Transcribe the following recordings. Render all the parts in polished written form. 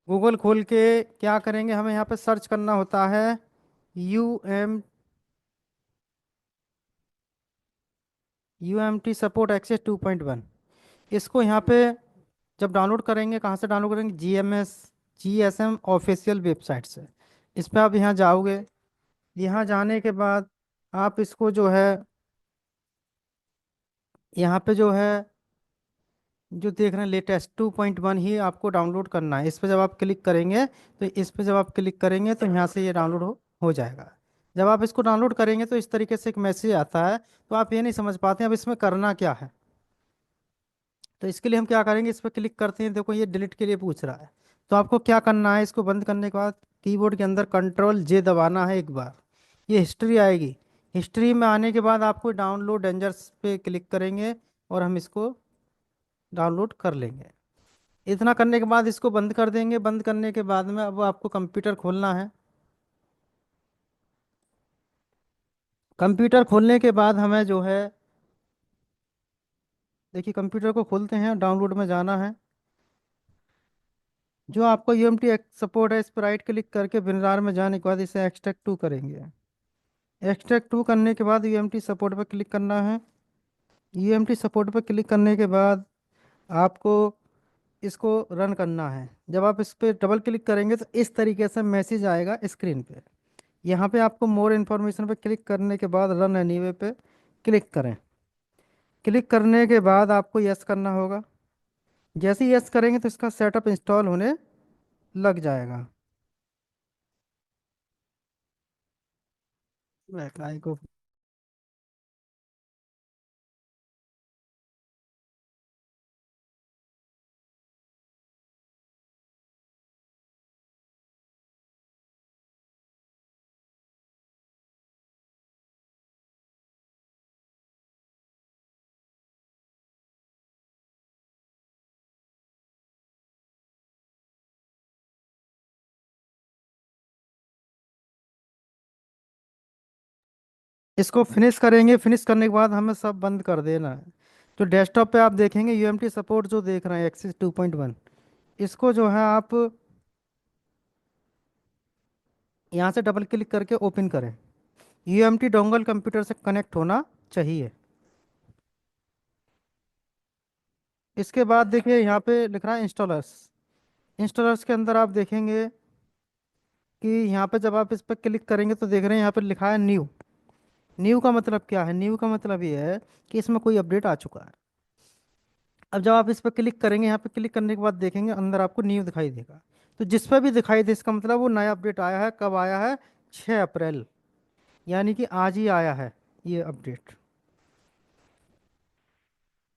Google खोल के क्या करेंगे, हमें यहाँ पे सर्च करना होता है UMT सपोर्ट एक्सेस 2.1। इसको यहाँ पे जब डाउनलोड करेंगे, कहाँ से डाउनलोड करेंगे, GSM ऑफिशियल वेबसाइट से। इस पर आप यहाँ जाओगे। यहाँ जाने के बाद आप इसको जो है, यहाँ पे जो है, जो देख रहे हैं लेटेस्ट 2.1 ही आपको डाउनलोड करना है। इस पर जब आप क्लिक करेंगे, तो इस पर जब आप क्लिक करेंगे तो यहाँ से ये डाउनलोड हो जाएगा। जब आप इसको डाउनलोड करेंगे तो इस तरीके से एक मैसेज आता है, तो आप ये नहीं समझ पाते हैं अब इसमें करना क्या है। तो इसके लिए हम क्या करेंगे, इस पर क्लिक करते हैं, देखो ये डिलीट के लिए पूछ रहा है। तो आपको क्या करना है, इसको बंद करने के बाद कीबोर्ड के अंदर Ctrl J दबाना है एक बार। ये हिस्ट्री आएगी। हिस्ट्री में आने के बाद आपको डाउनलोड डेंजर्स पे क्लिक करेंगे और हम इसको डाउनलोड कर लेंगे। इतना करने के बाद इसको बंद कर देंगे। बंद करने के बाद में अब आपको कंप्यूटर खोलना है। कंप्यूटर खोलने के बाद हमें जो है, देखिए कंप्यूटर को खोलते हैं, डाउनलोड में जाना है। जो आपको UMT सपोर्ट है, इस पर राइट क्लिक करके बिनरार में जाने के बाद इसे एक्सट्रैक्ट टू करेंगे। एक्सट्रैक्ट टू करने के बाद UMT सपोर्ट पर क्लिक करना है। UMT सपोर्ट पर क्लिक करने के बाद आपको इसको रन करना है। जब आप इस पर डबल क्लिक करेंगे तो इस तरीके से मैसेज आएगा स्क्रीन पे। यहाँ पे आपको मोर इन्फॉर्मेशन पे क्लिक करने के बाद रन एनीवे पे क्लिक करें। क्लिक करने के बाद आपको यस करना होगा। जैसे ही यस करेंगे तो इसका सेटअप इंस्टॉल होने लग जाएगा। काय को इसको फिनिश करेंगे। फिनिश करने के बाद हमें सब बंद कर देना है। तो डेस्कटॉप पे आप देखेंगे UMT सपोर्ट जो देख रहे हैं एक्सिस 2.1, इसको जो है आप यहाँ से डबल क्लिक करके ओपन करें। UMT डोंगल कंप्यूटर से कनेक्ट होना चाहिए। इसके बाद देखिए यहाँ पे लिख रहा है इंस्टॉलर्स। इंस्टॉलर्स के अंदर आप देखेंगे कि यहाँ पे जब आप इस पर क्लिक करेंगे तो देख रहे हैं यहाँ पे लिखा है न्यू। न्यू का मतलब क्या है, न्यू का मतलब ये है कि इसमें कोई अपडेट आ चुका है। अब जब आप इस पर क्लिक करेंगे, यहाँ पे क्लिक करने के बाद देखेंगे अंदर आपको न्यू दिखाई देगा। तो जिस पर भी दिखाई दे इसका मतलब वो नया अपडेट आया है। कब आया है, 6 अप्रैल, यानी कि आज ही आया है ये अपडेट।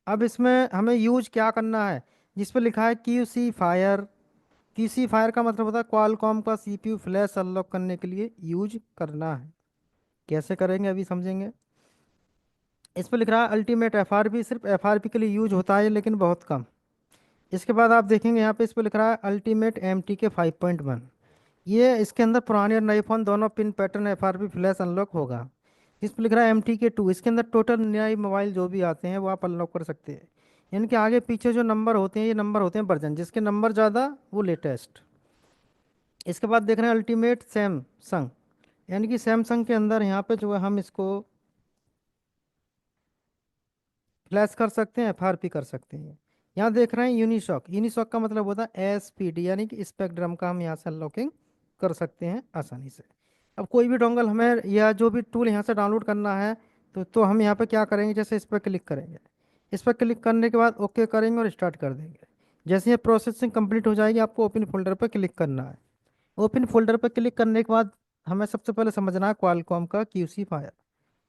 अब इसमें हमें यूज क्या करना है, जिस पर लिखा है QC फायर। QC फायर का मतलब होता है क्वालकॉम का CPU फ्लैश अनलॉक करने के लिए यूज करना है। कैसे करेंगे अभी समझेंगे। इस पर लिख रहा है अल्टीमेट FRP। सिर्फ FRP के लिए यूज होता है लेकिन बहुत कम। इसके बाद आप देखेंगे यहाँ पे इस पर लिख रहा है अल्टीमेट MTK 5.1। ये इसके अंदर पुराने और नए फोन दोनों pin pattern FRP flash unlock होगा। इस पर लिख रहा है MTK 2। इसके अंदर टोटल नए मोबाइल जो भी आते हैं वो आप अनलॉक कर सकते हैं। इनके आगे पीछे जो नंबर होते हैं, ये नंबर होते हैं वर्जन, जिसके नंबर ज़्यादा वो लेटेस्ट। इसके बाद देख रहे हैं अल्टीमेट सैमसंग, यानी कि सैमसंग के अंदर यहाँ पे जो है हम इसको फ्लैश कर सकते हैं, FRP कर सकते हैं। यहाँ देख रहे हैं यूनिसॉक। यूनिसॉक का मतलब होता है SPD, यानी कि स्पेक्ट्रम का हम यहाँ से अनलॉकिंग कर सकते हैं आसानी से। अब कोई भी डोंगल हमें या जो भी टूल यहाँ से डाउनलोड करना है, तो हम यहाँ पे क्या करेंगे, जैसे इस पर क्लिक करेंगे। इस पर क्लिक करने के बाद ओके करेंगे और स्टार्ट कर देंगे। जैसे ये प्रोसेसिंग कंप्लीट हो जाएगी, आपको ओपन फोल्डर पर क्लिक करना है। ओपन फोल्डर पर क्लिक करने के बाद हमें सबसे पहले समझना है क्वालकॉम का QC फायर।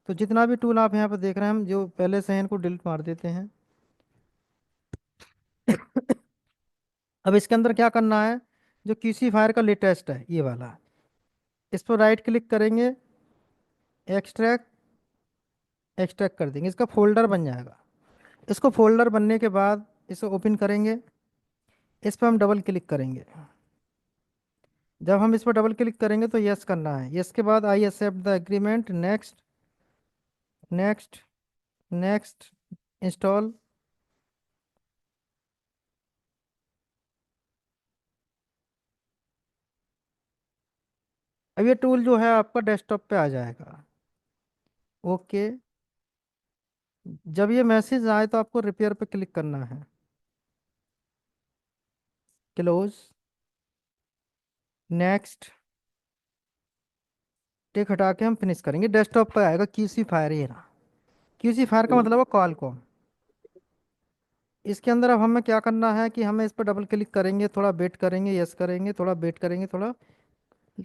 तो जितना भी टूल आप यहाँ पर देख रहे हैं, हम जो पहले से हैं इनको डिलीट मार देते हैं। अब इसके अंदर क्या करना है, जो QC फायर का लेटेस्ट है ये वाला, इस पर राइट क्लिक करेंगे, एक्सट्रैक्ट, एक्सट्रैक्ट कर देंगे, इसका फोल्डर बन जाएगा। इसको फोल्डर बनने के बाद इसे ओपन करेंगे। इस पर हम डबल क्लिक करेंगे। जब हम इस पर डबल क्लिक करेंगे तो यस करना है। यस के बाद I accept the agreement, next, next, next, install. अब ये टूल जो है आपका डेस्कटॉप पे आ जाएगा। ओके। जब ये मैसेज आए तो आपको रिपेयर पे क्लिक करना है। क्लोज। नेक्स्ट। टिक हटा के हम फिनिश करेंगे, डेस्कटॉप पे आएगा क्यूसी फायर, ये रहा। क्यूसी फायर का मतलब है कॉल को। इसके अंदर अब हमें क्या करना है कि हमें इस पर डबल क्लिक करेंगे, थोड़ा वेट करेंगे, यस करेंगे, थोड़ा वेट करेंगे, थोड़ा।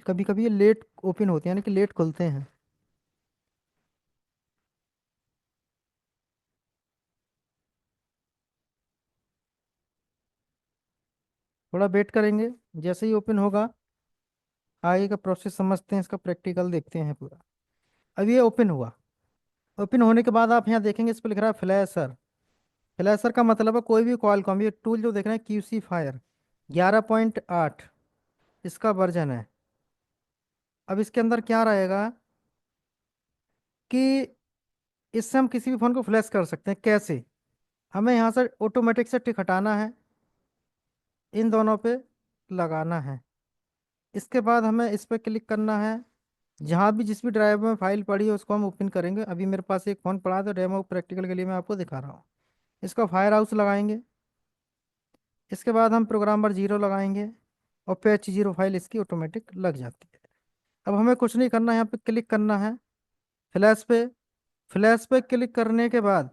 कभी कभी ये लेट ओपन होते हैं, यानी कि लेट खुलते हैं। थोड़ा वेट करेंगे। जैसे ही ओपन होगा, आगे का प्रोसेस समझते हैं, इसका प्रैक्टिकल देखते हैं पूरा। अब ये ओपन हुआ। ओपन होने के बाद आप यहाँ देखेंगे, इस पर लिख रहा है फ्लैशर। फ्लैशर का मतलब है कोई भी कॉल कॉम, ये टूल जो देख रहे हैं क्यूसी फायर 11.8 इसका वर्जन है। अब इसके अंदर क्या रहेगा कि इससे हम किसी भी फ़ोन को फ्लैश कर सकते हैं। कैसे? हमें यहाँ से ऑटोमेटिक से टिक हटाना है, इन दोनों पे लगाना है। इसके बाद हमें इस पर क्लिक करना है। जहाँ भी जिस भी ड्राइव में फाइल पड़ी है उसको हम ओपन करेंगे। अभी मेरे पास एक फ़ोन पड़ा है तो डेमो प्रैक्टिकल के लिए मैं आपको दिखा रहा हूँ। इसका फायर हाउस लगाएंगे। इसके बाद हम प्रोग्रामर जीरो लगाएंगे, और पैच जीरो फाइल इसकी ऑटोमेटिक लग जाती है। अब हमें कुछ नहीं करना है, यहाँ पे क्लिक करना है फ्लैश पे। फ्लैश पे क्लिक करने के बाद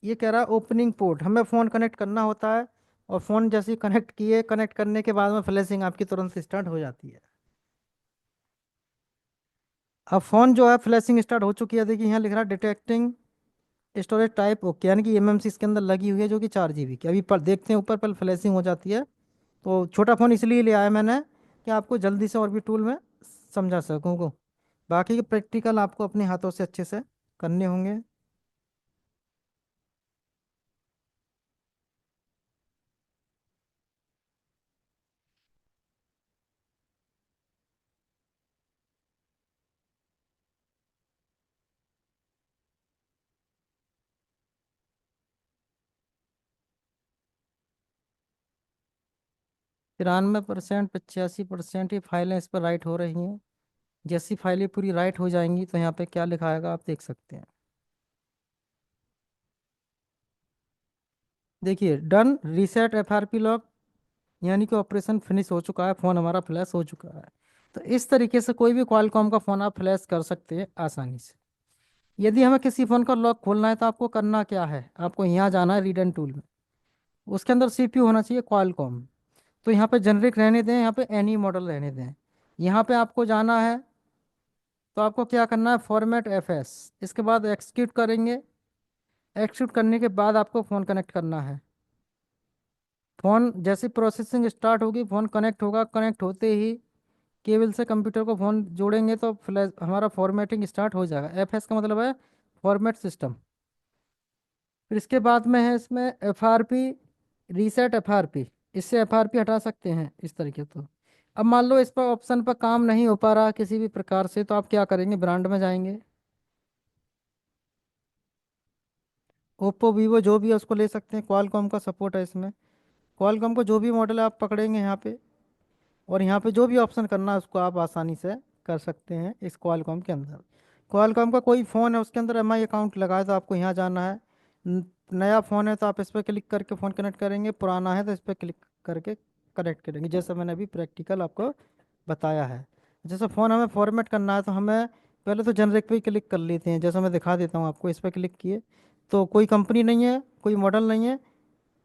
ये कह रहा है ओपनिंग पोर्ट, हमें फ़ोन कनेक्ट करना होता है। और फ़ोन जैसे ही कनेक्ट किए, कनेक्ट करने के बाद में फ्लैशिंग आपकी तुरंत स्टार्ट हो जाती है। अब फ़ोन जो है फ्लैशिंग स्टार्ट हो चुकी है, देखिए यहाँ लिख रहा है डिटेक्टिंग स्टोरेज टाइप ओके, यानी कि एमएमसी इसके अंदर लगी हुई है जो कि 4 GB की। अभी पर देखते हैं ऊपर पर फ्लैशिंग हो जाती है। तो छोटा फ़ोन इसलिए लिया है मैंने कि आपको जल्दी से और भी टूल में समझा सकूँ को। बाकी के प्रैक्टिकल आपको अपने हाथों से अच्छे से करने होंगे। तिरानवे परसेंट 85% ये फाइलें इस पर राइट हो रही हैं। जैसी फाइलें पूरी राइट हो जाएंगी तो यहाँ पे क्या लिखा आएगा आप देख सकते हैं। देखिए डन रीसेट एफआरपी लॉक, यानी कि ऑपरेशन फिनिश हो चुका है, फ़ोन हमारा फ्लैश हो चुका है। तो इस तरीके से कोई भी क्वालकॉम का फ़ोन आप फ्लैश कर सकते हैं आसानी से। यदि हमें किसी फ़ोन का लॉक खोलना है तो आपको करना क्या है, आपको यहाँ जाना है रीडन टूल में। उसके अंदर सीपीयू होना चाहिए क्वालकॉम। तो यहाँ पे जेनरिक रहने दें, यहाँ पे एनी मॉडल रहने दें। यहाँ पे आपको जाना है, तो आपको क्या करना है फॉर्मेट एफएस, इसके बाद एक्सिक्यूट करेंगे। एक्सिक्यूट करने के बाद आपको फ़ोन कनेक्ट करना है। फ़ोन जैसे प्रोसेसिंग स्टार्ट होगी, फ़ोन कनेक्ट होगा, कनेक्ट होते ही केबल से कंप्यूटर को फ़ोन जोड़ेंगे तो फ्लैश हमारा फॉर्मेटिंग स्टार्ट हो जाएगा। एफएस का मतलब है फॉर्मेट सिस्टम। फिर इसके बाद में है इसमें एफआरपी, रीसेट एफआरपी। इससे एफआरपी हटा सकते हैं इस तरीके तो। अब मान लो इस पर ऑप्शन पर काम नहीं हो पा रहा किसी भी प्रकार से, तो आप क्या करेंगे, ब्रांड में जाएंगे। ओप्पो वीवो जो भी है उसको ले सकते हैं, क्वालकॉम का सपोर्ट है इसमें। क्वालकॉम को जो भी मॉडल है आप पकड़ेंगे यहाँ पे, और यहाँ पे जो भी ऑप्शन करना है उसको आप आसानी से कर सकते हैं इस क्वालकॉम के अंदर। क्वालकॉम का कोई फ़ोन है उसके अंदर एमआई अकाउंट लगाए तो आपको यहाँ जाना है। नया फ़ोन है तो आप इस पर क्लिक करके फ़ोन कनेक्ट करेंगे, पुराना है तो इस पर क्लिक करके कनेक्ट करेंगे, जैसा मैंने अभी प्रैक्टिकल आपको बताया है। जैसे फ़ोन हमें फॉर्मेट करना है तो हमें पहले तो जनरिक पे ही क्लिक कर लेते हैं, जैसा मैं दिखा देता हूँ आपको। इस पर क्लिक किए तो कोई कंपनी नहीं है, कोई मॉडल नहीं है,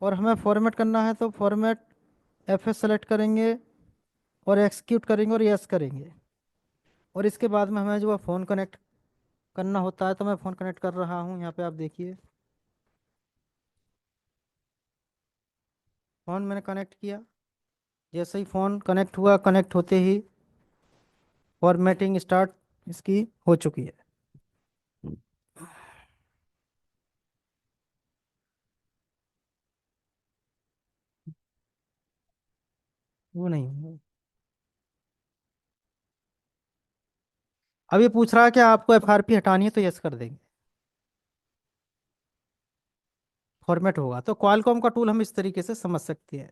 और हमें फॉर्मेट करना है तो फॉर्मेट एफ सेलेक्ट करेंगे और एक्सिक्यूट करेंगे और यस करेंगे। और इसके बाद में हमें जो है फ़ोन कनेक्ट करना होता है, तो मैं फ़ोन कनेक्ट कर रहा हूँ, यहाँ पे आप देखिए फ़ोन मैंने कनेक्ट किया। जैसे ही फ़ोन कनेक्ट हुआ, कनेक्ट होते ही फॉर्मेटिंग स्टार्ट इसकी हो चुकी है। वो नहीं हुआ। अब ये पूछ रहा है कि आपको एफआरपी हटानी है, तो यस कर देंगे, फॉर्मेट होगा। तो क्वालकॉम का टूल हम इस तरीके से समझ सकते हैं।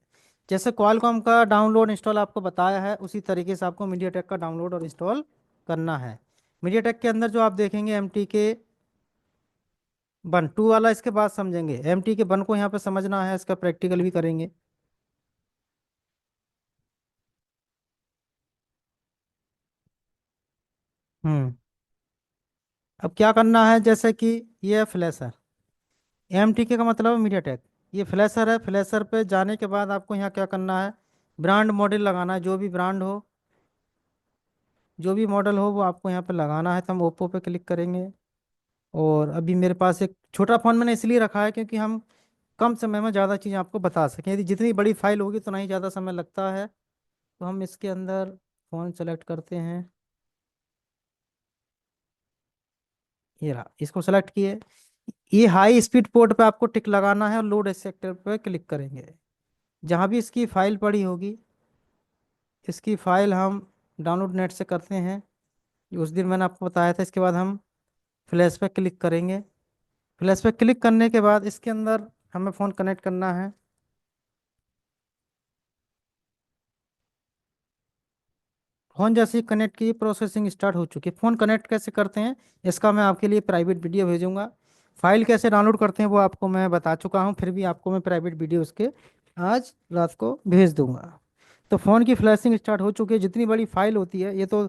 जैसे क्वालकॉम का डाउनलोड इंस्टॉल आपको बताया है, उसी तरीके से आपको मीडियाटेक का डाउनलोड और इंस्टॉल करना है। मीडियाटेक के अंदर जो आप देखेंगे एम टी के वन टू वाला, इसके बाद समझेंगे। एम टी के वन को यहाँ पे समझना है, इसका प्रैक्टिकल भी करेंगे। हम्म। अब क्या करना है, जैसे कि ये फ्लैशर, एम टी के का मतलब है मीडियाटेक। ये फ्लैशर है, फ्लैशर पे जाने के बाद आपको यहाँ क्या करना है, ब्रांड मॉडल लगाना है। जो भी ब्रांड हो, जो भी मॉडल हो, वो आपको यहाँ पे लगाना है। तो हम ओप्पो पे क्लिक करेंगे। और अभी मेरे पास एक छोटा फ़ोन मैंने इसलिए रखा है क्योंकि हम कम समय में ज़्यादा चीज़ें आपको बता सकें। यदि जितनी बड़ी फाइल होगी उतना ही ज़्यादा समय लगता है। तो हम इसके अंदर फ़ोन सेलेक्ट करते हैं। ये रहा, इसको सेलेक्ट किए। ये हाई स्पीड पोर्ट पे आपको टिक लगाना है और लोड सेक्टर पे क्लिक करेंगे। जहाँ भी इसकी फाइल पड़ी होगी, इसकी फाइल हम डाउनलोड नेट से करते हैं, उस दिन मैंने आपको बताया था। इसके बाद हम फ्लैश पे क्लिक करेंगे। फ्लैश पे क्लिक करने के बाद इसके अंदर हमें फ़ोन कनेक्ट करना है। फ़ोन जैसे ही कनेक्ट की, प्रोसेसिंग स्टार्ट हो चुकी है। फ़ोन कनेक्ट कैसे करते हैं, इसका मैं आपके लिए प्राइवेट वीडियो भेजूंगा। फाइल कैसे डाउनलोड करते हैं वो आपको मैं बता चुका हूँ, फिर भी आपको मैं प्राइवेट वीडियो उसके आज रात को भेज दूंगा। तो फ़ोन की फ्लैशिंग स्टार्ट हो चुकी है। जितनी बड़ी फाइल होती है, ये तो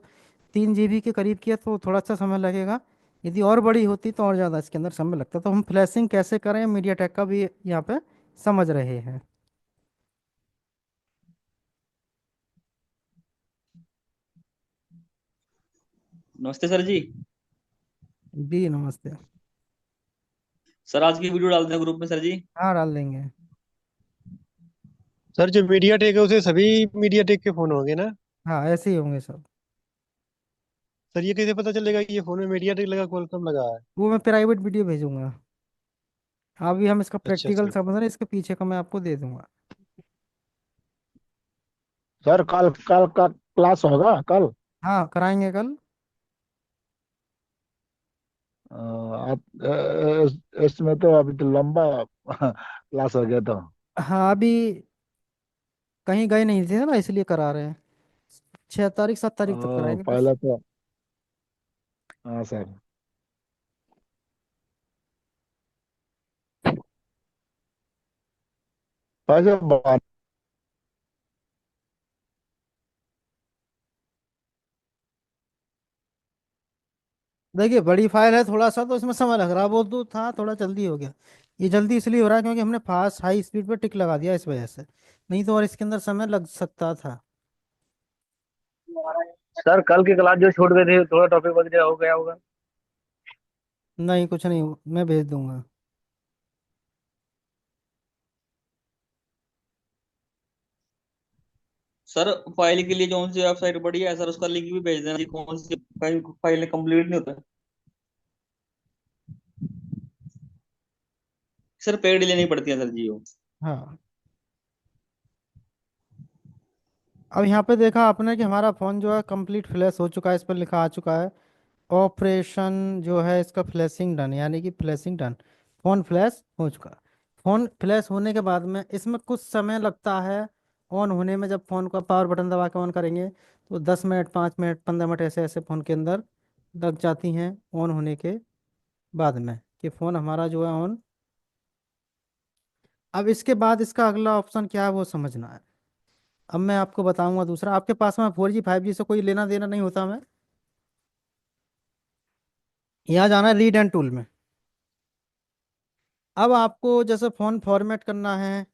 3 GB के करीब की है, तो थोड़ा सा समय लगेगा। यदि और बड़ी होती तो और ज़्यादा इसके अंदर समय लगता। तो हम फ्लैशिंग कैसे करें, मीडिया टेक का भी यहाँ पे समझ रहे हैं। नमस्ते सर जी। जी नमस्ते। सर आज की वीडियो डालते हैं ग्रुप में सर जी। हाँ डाल देंगे। सर जो मीडिया टेक है उसे सभी मीडिया टेक के फोन होंगे ना? हाँ ऐसे ही होंगे सब। सर ये कैसे पता चलेगा कि ये फोन में मीडिया टेक लगा क्वालकॉम लगा है? वो मैं प्राइवेट वीडियो भेजूंगा। अभी हम इसका अच्छा प्रैक्टिकल अच्छा। समझ रहे हैं, इसके पीछे का मैं आपको दे दूंगा। सर कल कल का क्लास होगा कल? हाँ कराएंगे कल। आप इसमें तो अभी तो लंबा क्लास हो गया तो। हाँ अभी कहीं गए नहीं थे ना, इसलिए करा रहे हैं। 6 तारीख 7 तारीख तक कराएंगे बस। पहले तो हाँ सर। वैसे देखिए बड़ी फाइल है थोड़ा सा, तो इसमें समय लग रहा है। वो तो था थोड़ा जल्दी हो गया। ये जल्दी इसलिए हो रहा है क्योंकि हमने फास्ट हाई स्पीड पे टिक लगा दिया, इस वजह से। नहीं तो और इसके अंदर समय लग सकता था। सर कल की क्लास जो छूट गई थी, थोड़ा टॉपिक वगैरह हो गया होगा। नहीं कुछ नहीं, मैं भेज दूंगा। सर फाइल के लिए कौन सी वेबसाइट बढ़िया है सर, उसका लिंक भी भेज देना जी। कौन सी फाइल फाइल कंप्लीट नहीं होता। सर पेड लेनी पड़ती है सर जी वो। हाँ अब यहाँ पे देखा आपने कि हमारा फ़ोन जो है कंप्लीट फ्लैश हो चुका है। इस पर लिखा आ चुका है ऑपरेशन जो है इसका फ्लैशिंग डन, यानी कि फ्लैशिंग डन। फ़ोन फ्लैश हो चुका। फ़ोन फ्लैश होने के बाद में इसमें कुछ समय लगता है ऑन होने में। जब फ़ोन का पावर बटन दबा के ऑन करेंगे तो 10 मिनट 5 मिनट 15 मिनट ऐसे ऐसे फ़ोन के अंदर लग जाती हैं ऑन होने के बाद में, कि फ़ोन हमारा जो है ऑन। अब इसके बाद इसका अगला ऑप्शन क्या है वो समझना है। अब मैं आपको बताऊंगा दूसरा। आपके पास में 4G 5G से कोई लेना देना नहीं होता। मैं यहाँ जाना है रीड एंड टूल में। अब आपको जैसे फ़ोन फॉर्मेट करना है,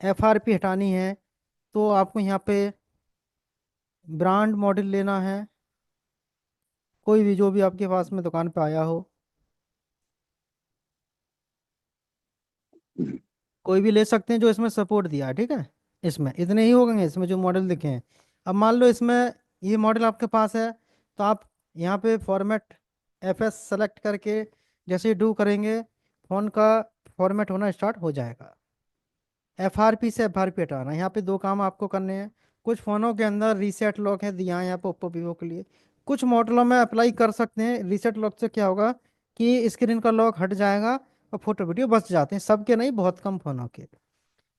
FRP हटानी है, तो आपको यहाँ पे ब्रांड मॉडल लेना है, कोई भी जो भी आपके पास में दुकान पे आया हो, कोई भी ले सकते हैं जो इसमें सपोर्ट दिया है। ठीक है, इसमें इतने ही हो गए इसमें जो मॉडल दिखे हैं। अब मान लो इसमें ये मॉडल आपके पास है, तो आप यहाँ पे फॉर्मेट FS सेलेक्ट करके जैसे ही डू करेंगे, फ़ोन का फॉर्मेट होना स्टार्ट हो जाएगा। FRP से FRP हटाना, यहाँ पे 2 काम आपको करने हैं। कुछ फ़ोनों के अंदर रीसेट लॉक है दिया है यहाँ पे ओप्पो वीवो के लिए। कुछ मॉडलों में अप्लाई कर सकते हैं। रीसेट लॉक से क्या होगा कि स्क्रीन का लॉक हट जाएगा और फोटो वीडियो बच जाते हैं। सबके नहीं, बहुत कम फ़ोनों के।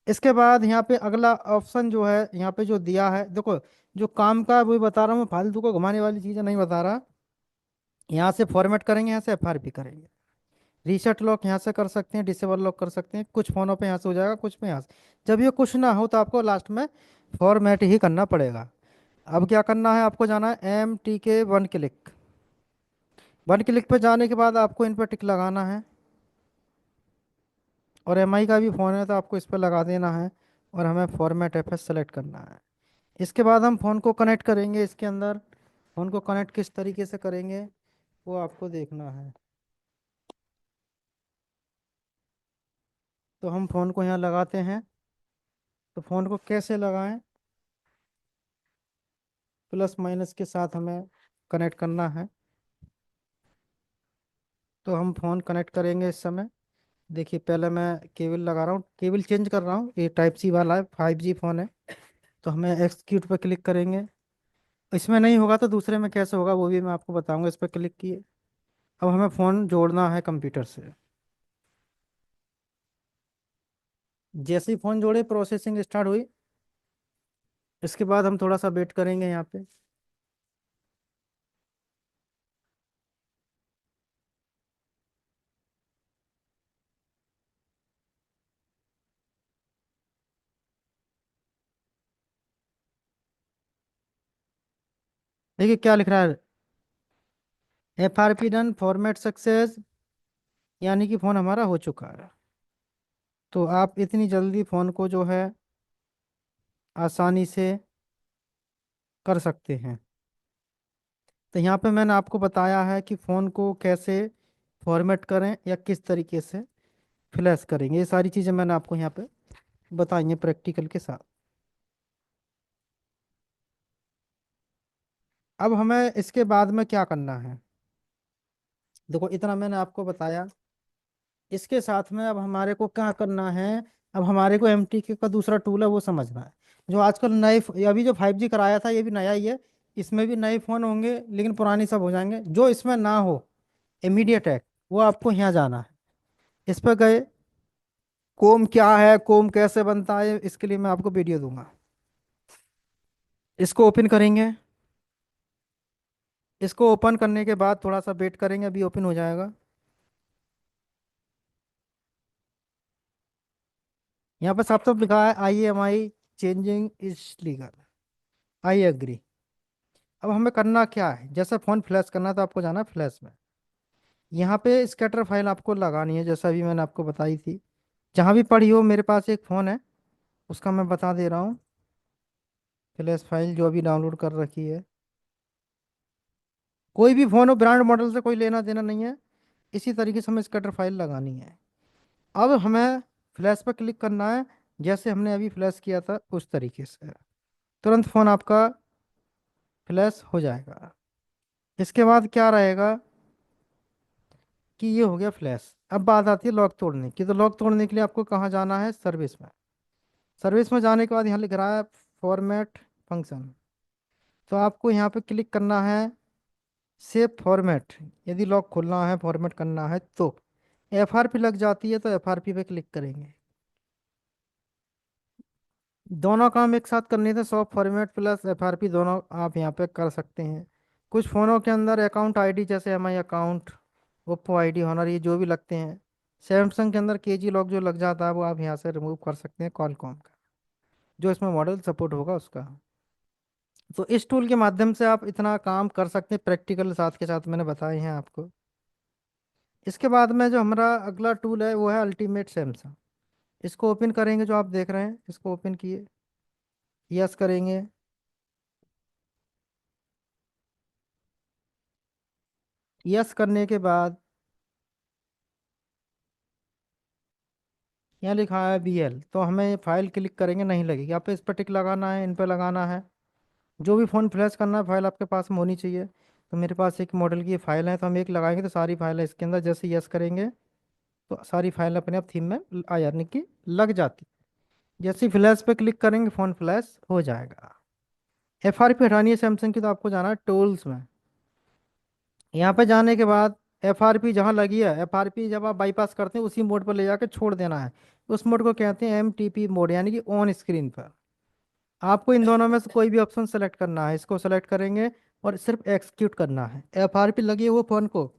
इसके बाद यहाँ पे अगला ऑप्शन जो है यहाँ पे जो दिया है, देखो जो काम का वही बता रहा हूँ मैं, फालतू को घुमाने वाली चीज़ें नहीं बता रहा। यहाँ से फॉर्मेट करेंगे, यहाँ से एफआरपी करेंगे। रीसेट लॉक यहाँ से कर सकते हैं, डिसेबल लॉक कर सकते हैं, कुछ फ़ोनों पे यहाँ से हो जाएगा, कुछ पे यहाँ से। जब ये कुछ ना हो तो आपको लास्ट में फॉर्मेट ही करना पड़ेगा। अब क्या करना है, आपको जाना है MTK 1 क्लिक। 1 क्लिक पे जाने के बाद आपको इन पर टिक लगाना है, और MI का भी फ़ोन है तो आपको इस पर लगा देना है, और हमें फॉर्मेट FS सेलेक्ट करना है। इसके बाद हम फ़ोन को कनेक्ट करेंगे इसके अंदर। फ़ोन को कनेक्ट किस तरीके से करेंगे वो आपको देखना है। तो हम फ़ोन को यहाँ लगाते हैं। तो फ़ोन को कैसे लगाएं, प्लस माइनस के साथ हमें कनेक्ट करना है। तो हम फ़ोन कनेक्ट करेंगे इस समय। देखिए पहले मैं केबल लगा रहा हूँ, केबल चेंज कर रहा हूँ, ये टाइप सी वाला है, 5G फ़ोन है। तो हमें एक्सक्यूट पर क्लिक करेंगे। इसमें नहीं होगा तो दूसरे में कैसे होगा वो भी मैं आपको बताऊंगा। इस पर क्लिक किए, अब हमें फ़ोन जोड़ना है कंप्यूटर से। जैसे ही फ़ोन जोड़े प्रोसेसिंग स्टार्ट हुई। इसके बाद हम थोड़ा सा वेट करेंगे यहाँ पे। देखिए क्या लिख रहा है, FRP डन, फॉर्मेट सक्सेस, यानी कि फ़ोन हमारा हो चुका है। तो आप इतनी जल्दी फ़ोन को जो है आसानी से कर सकते हैं। तो यहाँ पे मैंने आपको बताया है कि फ़ोन को कैसे फॉर्मेट करें या किस तरीके से फ्लैश करेंगे, ये सारी चीज़ें मैंने आपको यहाँ पे बताई हैं प्रैक्टिकल के साथ। अब हमें इसके बाद में क्या करना है, देखो इतना मैंने आपको बताया। इसके साथ में अब हमारे को क्या करना है, अब हमारे को MTK का दूसरा टूल है वो समझना है। जो आजकल नए अभी जो 5G कराया था ये भी नया ही है। इसमें भी नए फ़ोन होंगे लेकिन पुरानी सब हो जाएंगे। जो इसमें ना हो इमीडिएट है, वो आपको यहाँ जाना है। इस पर गए, कोम क्या है, कोम कैसे बनता है, इसके लिए मैं आपको वीडियो दूंगा। इसको ओपन करेंगे। इसको ओपन करने के बाद थोड़ा सा वेट करेंगे, अभी ओपन हो जाएगा। यहाँ पर सब सब लिखा है IMI changing is legal, I agree. अब हमें करना क्या है, जैसे फ़ोन फ्लैश करना है तो आपको जाना है फ्लैश में। यहाँ पे स्कैटर फाइल आपको लगानी है, जैसा अभी मैंने आपको बताई थी। जहाँ भी पड़ी हो, मेरे पास एक फ़ोन है उसका मैं बता दे रहा हूँ। फ्लैश फाइल जो अभी डाउनलोड कर रखी है, कोई भी फ़ोन हो ब्रांड मॉडल से कोई लेना देना नहीं है। इसी तरीके से हमें स्कैटर फाइल लगानी है। अब हमें फ्लैश पर क्लिक करना है, जैसे हमने अभी फ्लैश किया था उस तरीके से। तुरंत फ़ोन आपका फ्लैश हो जाएगा। इसके बाद क्या रहेगा कि ये हो गया फ्लैश। अब बात आती है लॉक तोड़ने की। तो लॉक तोड़ने के लिए आपको कहाँ जाना है, सर्विस में। सर्विस में जाने के बाद यहाँ लिख रहा है फॉर्मेट फंक्शन। तो आपको यहाँ पे क्लिक करना है सेव फॉर्मेट। यदि लॉक खोलना है, फॉर्मेट करना है तो FRP लग जाती है तो FRP पे क्लिक करेंगे। दोनों काम एक साथ करने थे, सॉफ्ट फॉर्मेट प्लस FRP दोनों आप यहाँ पे कर सकते हैं। कुछ फ़ोनों के अंदर अकाउंट ID जैसे MI account, Oppo ID, Honor, ये जो भी लगते हैं। सैमसंग के अंदर KG लॉक जो लग जाता है वो आप यहाँ से रिमूव कर सकते हैं, कॉलकॉम का जो इसमें मॉडल सपोर्ट होगा उसका। तो इस टूल के माध्यम से आप इतना काम कर सकते हैं, प्रैक्टिकल साथ के साथ मैंने बताए हैं आपको। इसके बाद में जो हमारा अगला टूल है वो है अल्टीमेट सैमसंग। इसको ओपन करेंगे, जो आप देख रहे हैं इसको ओपन किए, यस करेंगे। यस करने के बाद यहाँ लिखा है BL, तो हमें फाइल क्लिक करेंगे नहीं लगेगी। आप इस पर टिक लगाना है, इन पर लगाना है। जो भी फ़ोन फ्लैश करना है फाइल आपके पास में होनी चाहिए। तो मेरे पास एक मॉडल की फाइल है, तो हम एक लगाएंगे तो सारी फाइल है इसके अंदर। जैसे यस करेंगे तो सारी फाइल अपने आप थीम में आ यानी कि लग जाती। जैसे ही फ्लैश पे क्लिक करेंगे फ़ोन फ्लैश हो जाएगा। FRP हटानी है सैमसंग की तो आपको जाना है टूल्स में। यहाँ पे जाने के बाद FRP जहाँ लगी है, FRP जब आप बाईपास करते हैं उसी मोड पर ले जाके छोड़ देना है। उस मोड को कहते हैं MTP मोड, यानी कि ऑन स्क्रीन पर। आपको इन दोनों में से कोई भी ऑप्शन सेलेक्ट करना है, इसको सेलेक्ट करेंगे और सिर्फ एक्सिक्यूट करना है। FRP लगी है वो फ़ोन को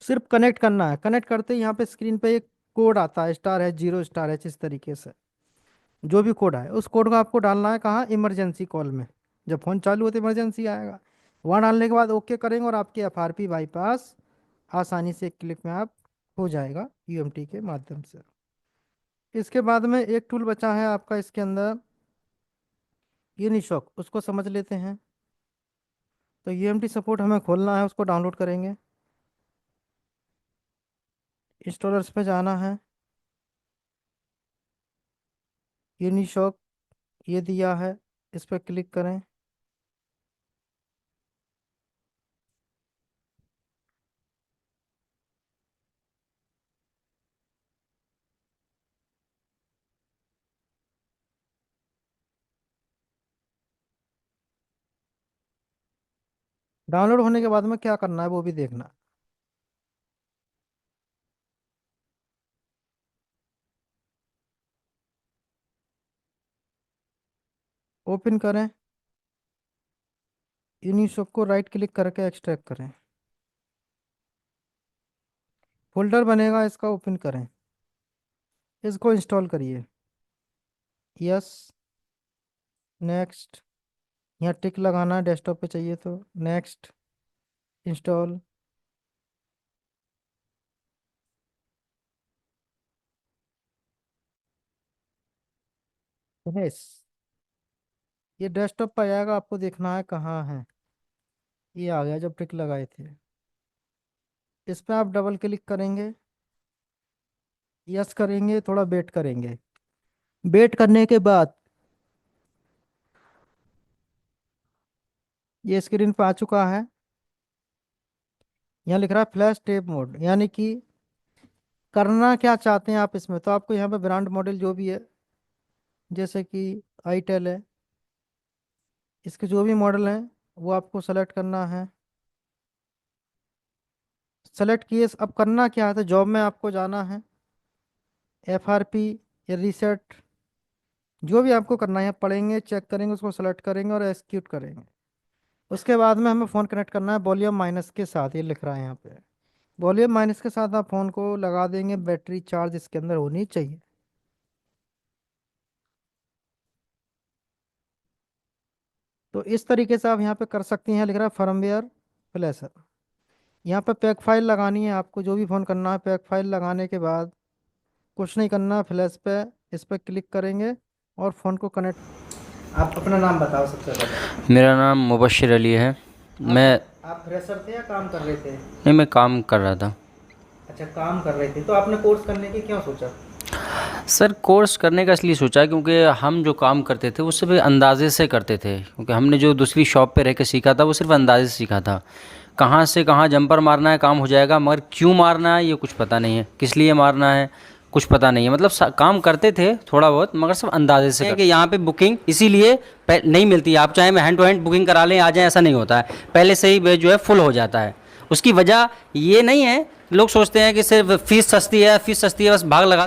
सिर्फ कनेक्ट करना है। कनेक्ट करते ही यहाँ पे स्क्रीन पे एक कोड आता है, *0*H इस तरीके से। जो भी कोड आए उस कोड को आपको डालना है कहाँ, इमरजेंसी कॉल में। जब फ़ोन चालू हो तो इमरजेंसी आएगा, वहाँ डालने के बाद ओके करेंगे और आपकी FRP बाईपास आसानी से एक क्लिक में आप हो जाएगा UMT के माध्यम से। इसके बाद में एक टूल बचा है आपका इसके अंदर, यूनिशॉक, उसको समझ लेते हैं। तो UMT सपोर्ट हमें खोलना है, उसको डाउनलोड करेंगे। इंस्टॉलर्स पे जाना है, यूनिशॉक ये दिया है, इस पर क्लिक करें। डाउनलोड होने के बाद में क्या करना है वो भी देखना है। ओपन करें, यूनिशॉक को राइट क्लिक करके एक्सट्रैक्ट करें, फोल्डर बनेगा, इसका ओपन करें, इसको इंस्टॉल करिए। यस, नेक्स्ट, यहाँ टिक लगाना है, डेस्कटॉप पे चाहिए तो नेक्स्ट, इंस्टॉल। यस, ये डेस्कटॉप पर आएगा, आपको देखना है कहाँ है। ये आ गया जब टिक लगाए थे। इस पर आप डबल क्लिक करेंगे, यस करेंगे, थोड़ा वेट करेंगे। वेट करने के बाद ये स्क्रीन पर आ चुका है। यहाँ लिख रहा है फ्लैश टेप मोड, यानी कि करना क्या चाहते हैं आप इसमें। तो आपको यहाँ पे ब्रांड मॉडल जो भी है, जैसे कि आईटेल है, इसके जो भी मॉडल हैं वो आपको सेलेक्ट करना है। सेलेक्ट किए, अब करना क्या है, तो जॉब में आपको जाना है, FRP या रीसेट, जो भी आपको करना है पढ़ेंगे, चेक करेंगे, उसको सेलेक्ट करेंगे और एक्सिक्यूट करेंगे। उसके बाद में हमें फ़ोन कनेक्ट करना है वॉल्यूम माइनस के साथ, ये लिख रहा है यहाँ पे। वॉल्यूम माइनस के साथ आप फ़ोन को लगा देंगे, बैटरी चार्ज इसके अंदर होनी चाहिए। तो इस तरीके से आप यहाँ पे कर सकती हैं। लिख रहा है फर्मवेयर फ्लैशर, यहाँ पे पैक फाइल लगानी है आपको, जो भी फ़ोन करना है। पैक फाइल लगाने के बाद कुछ नहीं करना, फ्लैश पे इस पर क्लिक करेंगे और फ़ोन को कनेक्ट। आप अपना नाम बताओ सबसे पहले। मेरा नाम मुबश्शिर अली है। मैं आप फ्रेशर थे या काम कर रहे थे? नहीं, मैं काम कर रहा था। अच्छा, काम कर रहे थे। तो आपने कोर्स करने की क्यों सोचा? सर, कोर्स करने का इसलिए सोचा क्योंकि हम जो काम करते थे वो सिर्फ अंदाजे से करते थे, क्योंकि हमने जो दूसरी शॉप पे रह के सीखा था वो सिर्फ अंदाजे से सीखा था। कहाँ से कहाँ जंपर मारना है काम हो जाएगा, मगर क्यों मारना है ये कुछ पता नहीं है, किस लिए मारना है कुछ पता नहीं है। मतलब काम करते थे थोड़ा बहुत, मगर सब अंदाजे से कि यहाँ पे बुकिंग इसीलिए नहीं मिलती है। आप चाहे मैं हैंड टू हैंड बुकिंग करा लें आ जाए, ऐसा नहीं होता है। पहले से ही जो है फुल हो जाता है। उसकी वजह ये नहीं है, लोग सोचते हैं कि सिर्फ फीस सस्ती है, फीस सस्ती है, बस भाग लगा